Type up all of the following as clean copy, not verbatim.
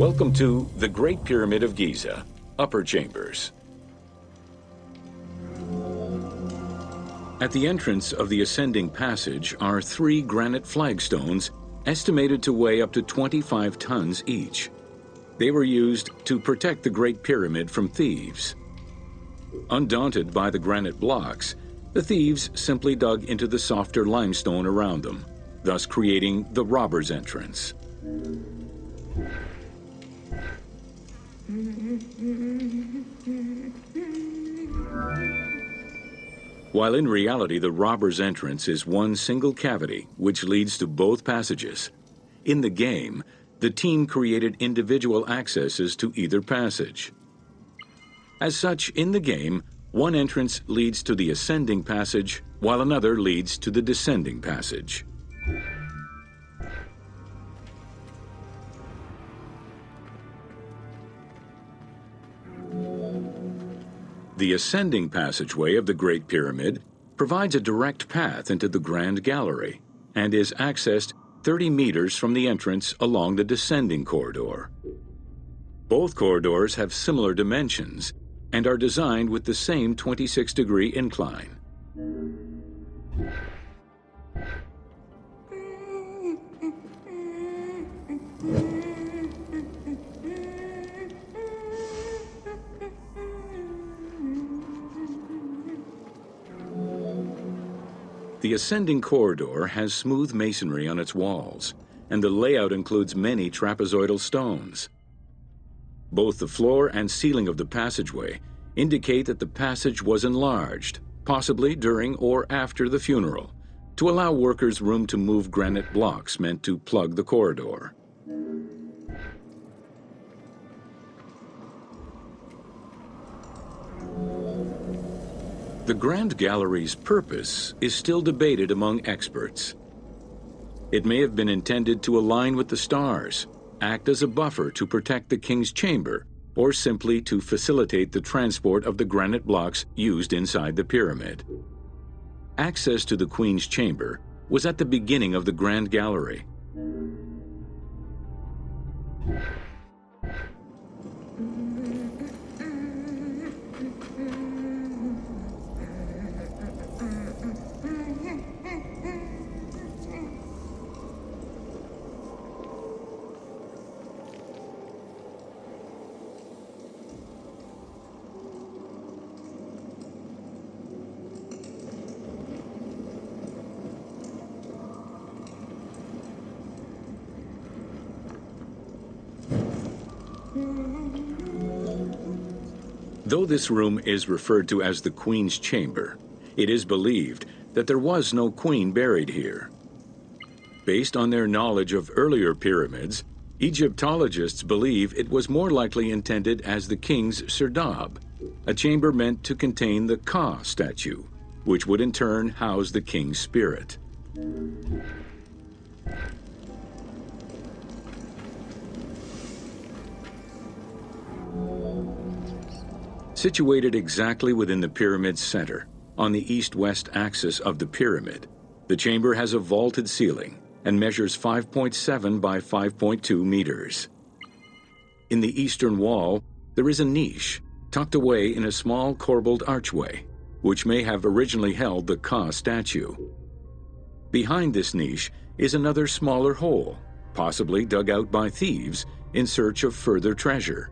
Welcome to the Great Pyramid of Giza, Upper Chambers. At the entrance of the ascending passage are 3 granite flagstones estimated to weigh up to 25 tons each. They were used to protect the Great Pyramid from thieves. Undaunted by the granite blocks, the thieves simply dug into the softer limestone around them, thus creating the robber's entrance. While in reality the robber's entrance is one single cavity which leads to both passages, in the game, the team created individual accesses to either passage. As such, in the game, one entrance leads to the ascending passage, while another leads to the descending passage. The ascending passageway of the Great Pyramid provides a direct path into the Grand Gallery and is accessed 30 meters from the entrance along the descending corridor. Both corridors have similar dimensions and are designed with the same 26-degree incline. The ascending corridor has smooth masonry on its walls, and the layout includes many trapezoidal stones. Both the floor and ceiling of the passageway indicate that the passage was enlarged, possibly during or after the funeral, to allow workers room to move granite blocks meant to plug the corridor. The Grand Gallery's purpose is still debated among experts. It may have been intended to align with the stars, act as a buffer to protect the king's chamber, or simply to facilitate the transport of the granite blocks used inside the pyramid. Access to the queen's chamber was at the beginning of the Grand Gallery. Though this room is referred to as the Queen's Chamber, it is believed that there was no queen buried here. Based on their knowledge of earlier pyramids, Egyptologists believe it was more likely intended as the king's serdab, a chamber meant to contain the Ka statue, which would in turn house the king's spirit. Situated exactly within the pyramid's center, on the east-west axis of the pyramid, the chamber has a vaulted ceiling and measures 5.7 by 5.2 meters. In the eastern wall, there is a niche tucked away in a small corbelled archway, which may have originally held the Ka statue. Behind this niche is another smaller hole, possibly dug out by thieves in search of further treasure.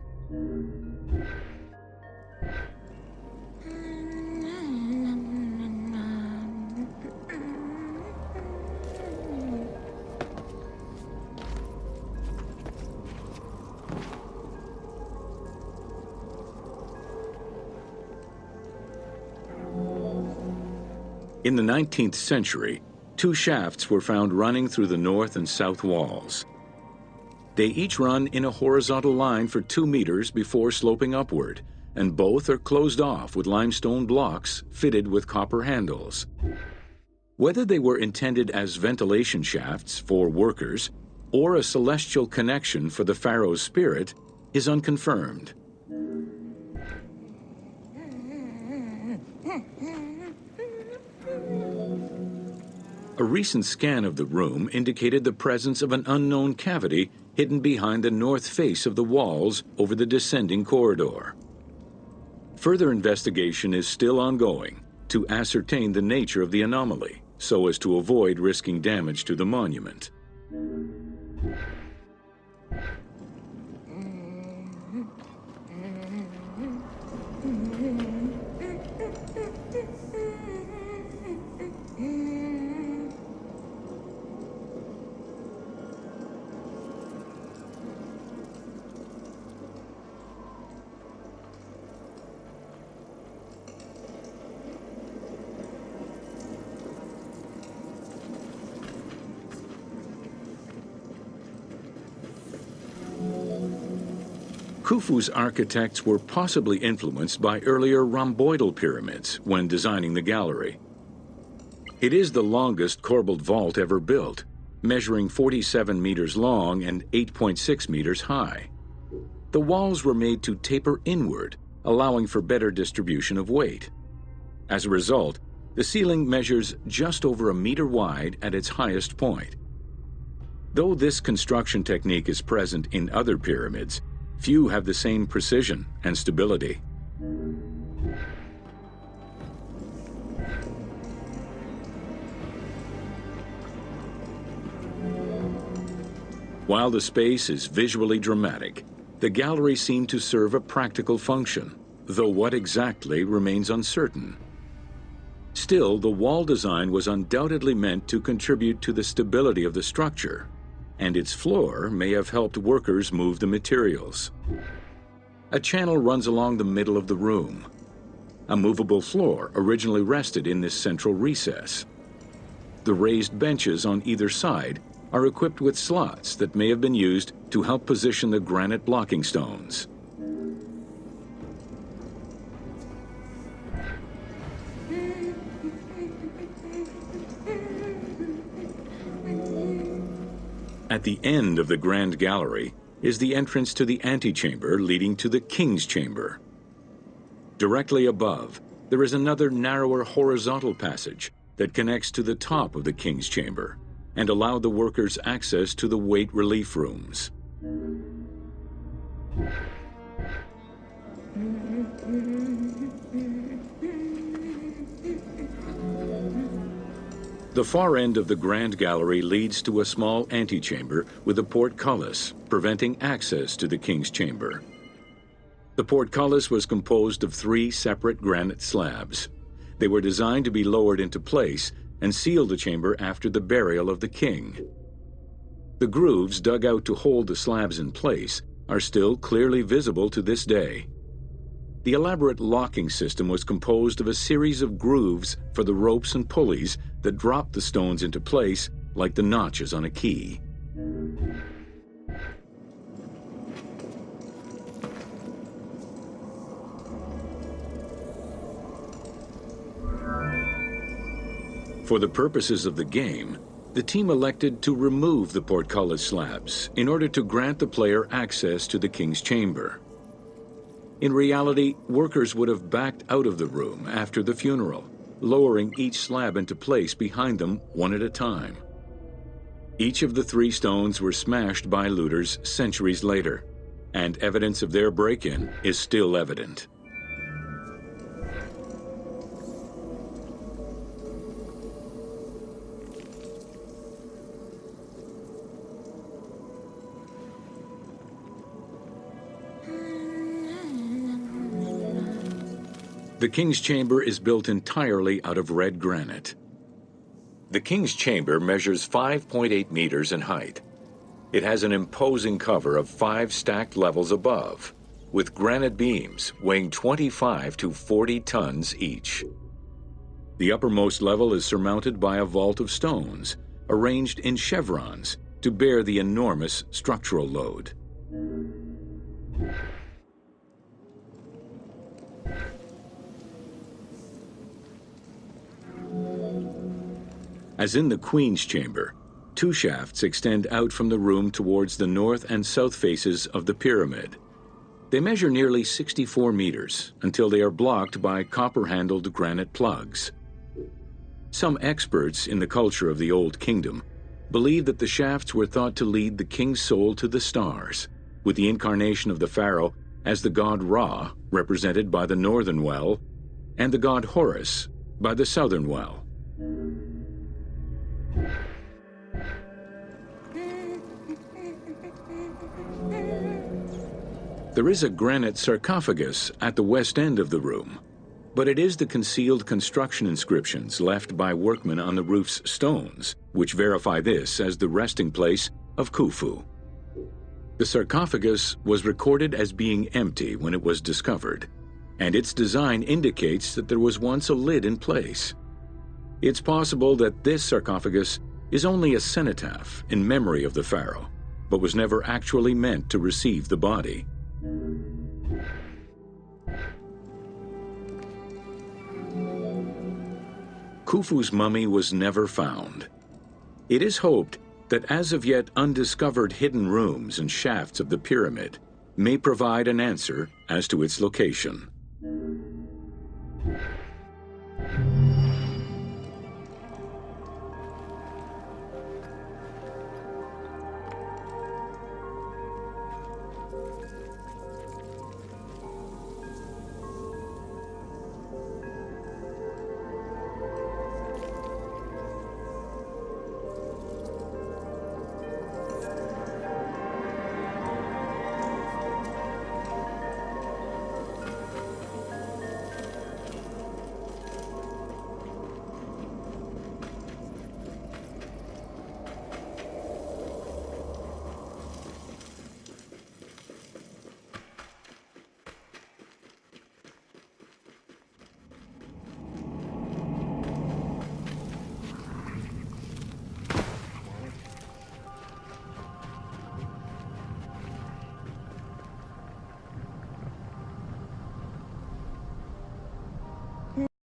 In the 19th century, 2 shafts were found running through the north and south walls. They each run in a horizontal line for 2 meters before sloping upward, and both are closed off with limestone blocks fitted with copper handles. Whether they were intended as ventilation shafts for workers or a celestial connection for the pharaoh's spirit is unconfirmed. A recent scan of the room indicated the presence of an unknown cavity hidden behind the north face of the walls over the descending corridor. Further investigation is still ongoing to ascertain the nature of the anomaly, so as to avoid risking damage to the monument. Khufu's architects were possibly influenced by earlier rhomboidal pyramids when designing the gallery. It is the longest corbelled vault ever built, measuring 47 meters long and 8.6 meters high. The walls were made to taper inward, allowing for better distribution of weight. As a result, the ceiling measures just over a meter wide at its highest point. Though this construction technique is present in other pyramids, few have the same precision and stability. While the space is visually dramatic, the gallery seemed to serve a practical function, though what exactly remains uncertain. Still, the wall design was undoubtedly meant to contribute to the stability of the structure, and its floor may have helped workers move the materials. A channel runs along the middle of the room. A movable floor originally rested in this central recess. The raised benches on either side are equipped with slots that may have been used to help position the granite blocking stones. At the end of the Grand Gallery is the entrance to the antechamber leading to the King's Chamber. Directly above, there is another narrower horizontal passage that connects to the top of the King's Chamber and allowed the workers access to the weight relief rooms. The far end of the Grand Gallery leads to a small antechamber with a portcullis, preventing access to the King's Chamber. The portcullis was composed of 3 separate granite slabs. They were designed to be lowered into place and seal the chamber after the burial of the king. The grooves dug out to hold the slabs in place are still clearly visible to this day. The elaborate locking system was composed of a series of grooves for the ropes and pulleys that dropped the stones into place like the notches on a key. For the purposes of the game, the team elected to remove the portcullis slabs in order to grant the player access to the King's Chamber. In reality, workers would have backed out of the room after the funeral, lowering each slab into place behind them one at a time. Each of the 3 stones were smashed by looters centuries later, and evidence of their break-in is still evident. The King's Chamber is built entirely out of red granite. The King's Chamber measures 5.8 meters in height. It has an imposing cover of 5 stacked levels above, with granite beams weighing 25 to 40 tons each. The uppermost level is surmounted by a vault of stones, arranged in chevrons to bear the enormous structural load. As in the Queen's Chamber, 2 shafts extend out from the room towards the north and south faces of the pyramid. They measure nearly 64 meters until they are blocked by copper-handled granite plugs. Some experts in the culture of the Old Kingdom believe that the shafts were thought to lead the king's soul to the stars, with the incarnation of the pharaoh as the god Ra, represented by the northern well, and the god Horus by the southern well. There is a granite sarcophagus at the west end of the room, but it is the concealed construction inscriptions left by workmen on the roof's stones which verify this as the resting place of Khufu. The sarcophagus was recorded as being empty when it was discovered, and its design indicates that there was once a lid in place. It's possible that this sarcophagus is only a cenotaph in memory of the pharaoh, but was never actually meant to receive the body. Khufu's mummy was never found. It is hoped that as of yet undiscovered hidden rooms and shafts of the pyramid may provide an answer as to its location.